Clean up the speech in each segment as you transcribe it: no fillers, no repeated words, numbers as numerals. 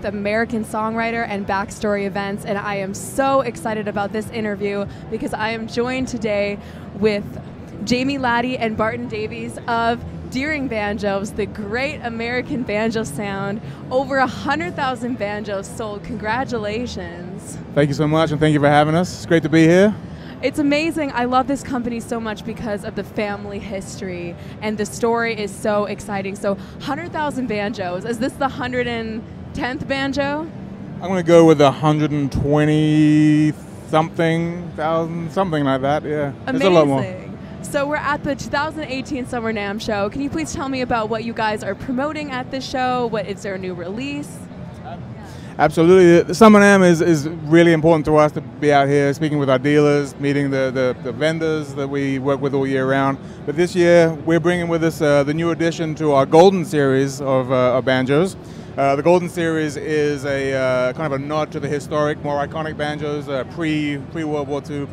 with American songwriter and backstory events, and I am so excited about this interview because I am joined today with Jamie Laddie and Barton Davies of Deering Banjos, the great American banjo sound. Over 100,000 banjos sold. Congratulations. Thank you so much, and thank you for having us. It's great to be here. It's amazing. I love this company so much because of the family history, and the story is so exciting. So 100,000 banjos. Is this the 110th banjo? I'm going to go with 120-something thousand, something like that, yeah. Amazing. There's a lot more. So we're at the 2018 Summer NAMM show. Can you please tell me about what you guys are promoting at this show? What is there a new release? Absolutely. The Summer NAMM is really important to us to be out here speaking with our dealers, meeting the vendors that we work with all year round. But this year, we're bringing with us the new addition to our Golden Series of banjos. The Golden Series is a kind of a nod to the historic, more iconic banjos, pre-World War II,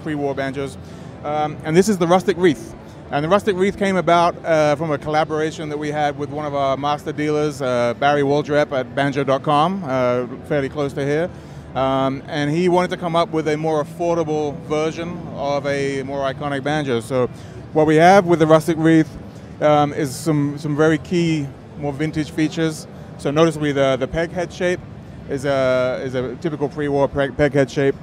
pre-war banjos. And this is the Rustic Wreath. And the Rustic Wreath came about from a collaboration that we had with one of our master dealers, Barry Waldrep at banjo.com, fairly close to here. And he wanted to come up with a more affordable version of a more iconic banjo. So what we have with the Rustic Wreath is some very key, more vintage features. So noticeably the peg head shape is a typical pre-war peg head shape.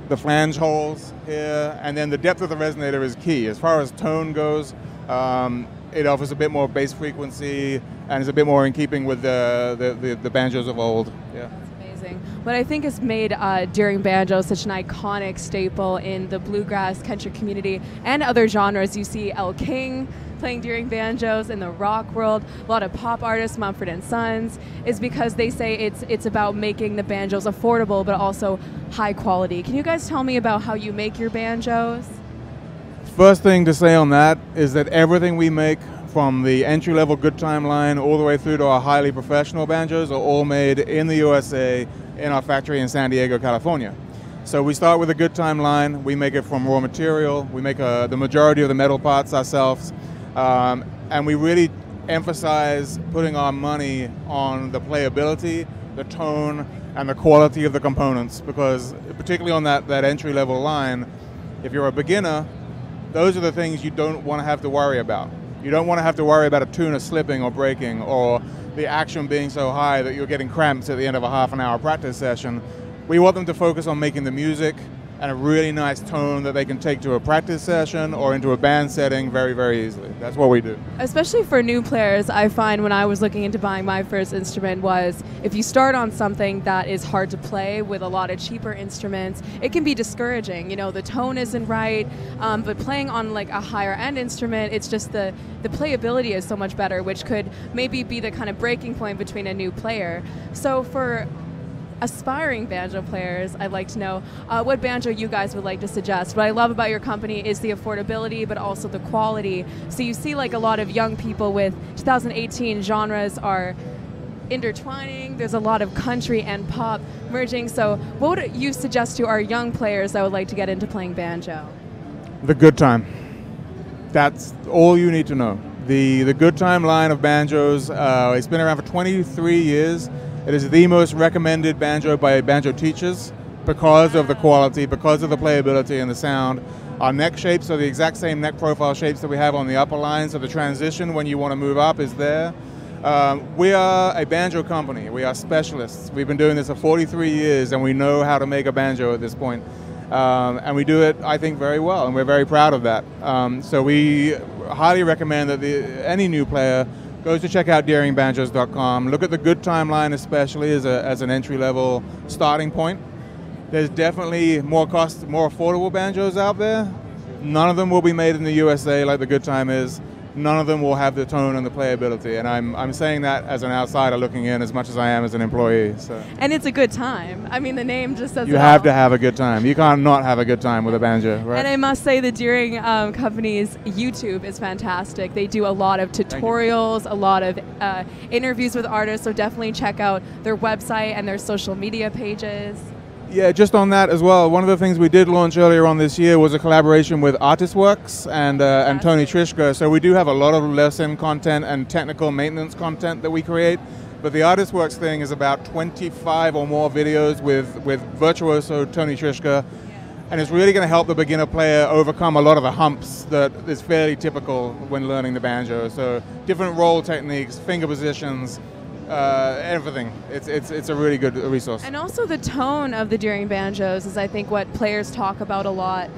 The flange holes here, and then the depth of the resonator is key. As far as tone goes, it offers a bit more bass frequency and is a bit more in keeping with the banjos of old. Yeah. That's amazing. What I think has made Deering Banjos such an iconic staple in the bluegrass country community and other genres. You see El King playing Deering Banjos in the rock world, a lot of pop artists, Mumford & Sons, is because they say it's about making the banjos affordable but also high quality. Can you guys tell me about how you make your banjos? First thing to say on that is that everything we make, from the entry-level Good Time line all the way through to our highly professional banjos, are all made in the USA in our factory in San Diego, California. So we start with a Good Time line. We make it from raw material. We make the majority of the metal parts ourselves. And we really emphasize putting our money on the playability, the tone, and the quality of the components, because particularly on that entry-level line, if you're a beginner, those are the things you don't want to have to worry about. You don't want to have to worry about a tuner slipping or breaking, or the action being so high that you're getting cramps at the end of a half-an-hour practice session. We want them to focus on making the music and a really nice tone that they can take to a practice session or into a band setting very, very easily. That's what we do. Especially for new players, I find when I was looking into buying my first instrument was if you start on something that is hard to play with a lot of cheaper instruments, it can be discouraging. You know, the tone isn't right, but playing on like a higher end instrument, it's just the playability is so much better, which could maybe be the kind of breaking point between a new player. So for aspiring banjo players, I'd like to know what banjo you guys would like to suggest. What I love about your company is the affordability, but also the quality. So you see like a lot of young people with 2018 genres are intertwining. There's a lot of country and pop merging. So what would you suggest to our young players that would like to get into playing banjo? The Good Time. That's all you need to know. The Good Time line of banjos, it's been around for 23 years. It is the most recommended banjo by banjo teachers because of the quality, because of the playability and the sound. Our neck shapes are the exact same neck profile shapes that we have on the upper line, so the transition when you want to move up is there. We are a banjo company. We are specialists. We've been doing this for 43 years, and we know how to make a banjo at this point. And we do it, I think, very well, and we're very proud of that. So we highly recommend that any new player goes to check out DeeringBanjos.com. Look at the Good Time line especially as an entry-level starting point. There's definitely more affordable banjos out there. None of them will be made in the USA like the Good Time is. None of them will have the tone and the playability, and I'm saying that as an outsider looking in as much as I am as an employee. So. And it's a good time. I mean, the name just says you have to have a good time. You can't not have a good time with a banjo, right? And I must say the Deering company's YouTube is fantastic. They do a lot of tutorials, a lot of interviews with artists, so definitely check out their website and their social media pages. Yeah, just on that as well, one of the things we did launch earlier on this year was a collaboration with Artistworks and Tony Trishka. So we do have a lot of lesson content and technical maintenance content that we create. But the Artist Works thing is about 25 or more videos with virtuoso Tony Trishka, and it's really going to help the beginner player overcome a lot of the humps that is fairly typical when learning the banjo. So different roll techniques, finger positions, everything. It's a really good resource. And also the tone of the Deering Banjos is, I think, what players talk about a lot.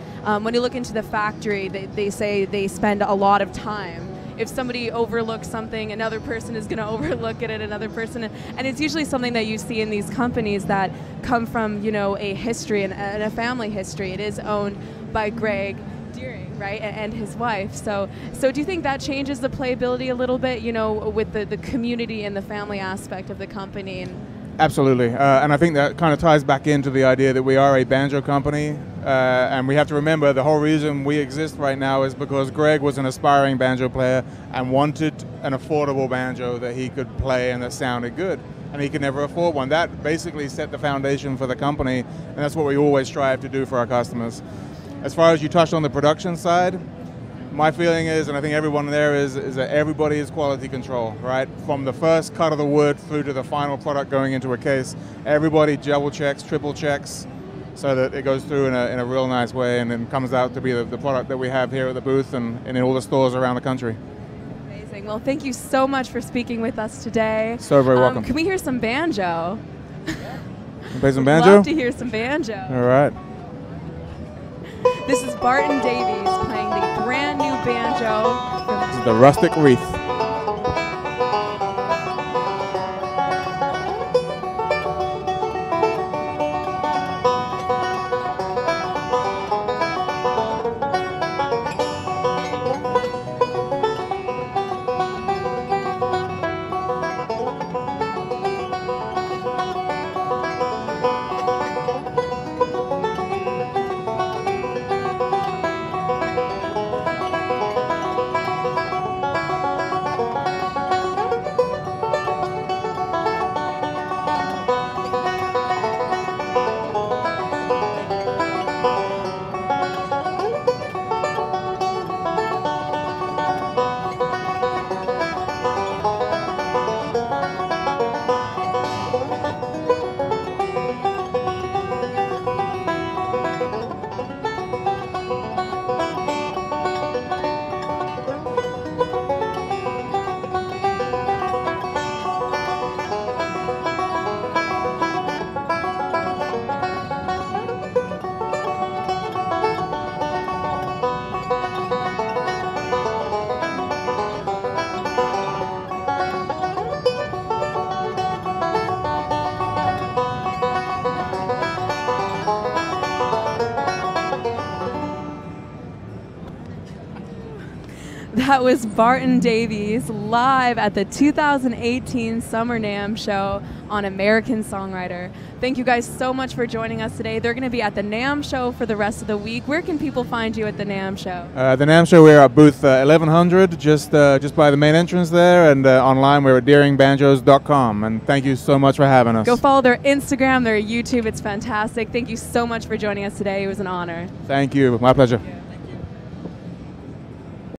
When you look into the factory, they say they spend a lot of time. If somebody overlooks something, another person is going to overlook it, and another person, and it's usually something that you see in these companies that come from, you know, a history and a family history. It is owned by Greg Deering, right, and his wife. So do you think that changes the playability a little bit, you know, with the community and the family aspect of the company? Absolutely, and I think that kind of ties back into the idea that we are a banjo company, and we have to remember the whole reason we exist right now is because Greg was an aspiring banjo player and wanted an affordable banjo that he could play and that sounded good, and he could never afford one. That basically set the foundation for the company, and that's what we always strive to do for our customers. As far as you touched on the production side, my feeling is, and I think everyone there is that everybody is quality control, right? From the first cut of the wood through to the final product going into a case, everybody double checks, triple checks, so that it goes through in a real nice way and then comes out to be the product that we have here at the booth and in all the stores around the country. Amazing. Well, thank you so much for speaking with us today. So very welcome. Can we hear some banjo? Play some banjo? Love to hear some banjo. All right. This is Barton Davies playing the brand new banjo. This is the Rustic Wreath. That was Barton Davies live at the 2018 Summer NAMM show on American Songwriter. Thank you guys so much for joining us today. They're going to be at the NAMM show for the rest of the week. Where can people find you at the NAMM show? The NAMM show, we're at booth 1100, just by the main entrance there, and online we're at deeringbanjos.com. And thank you so much for having us. Go follow their Instagram, their YouTube. It's fantastic. Thank you so much for joining us today. It was an honor. Thank you. My pleasure. Thank you.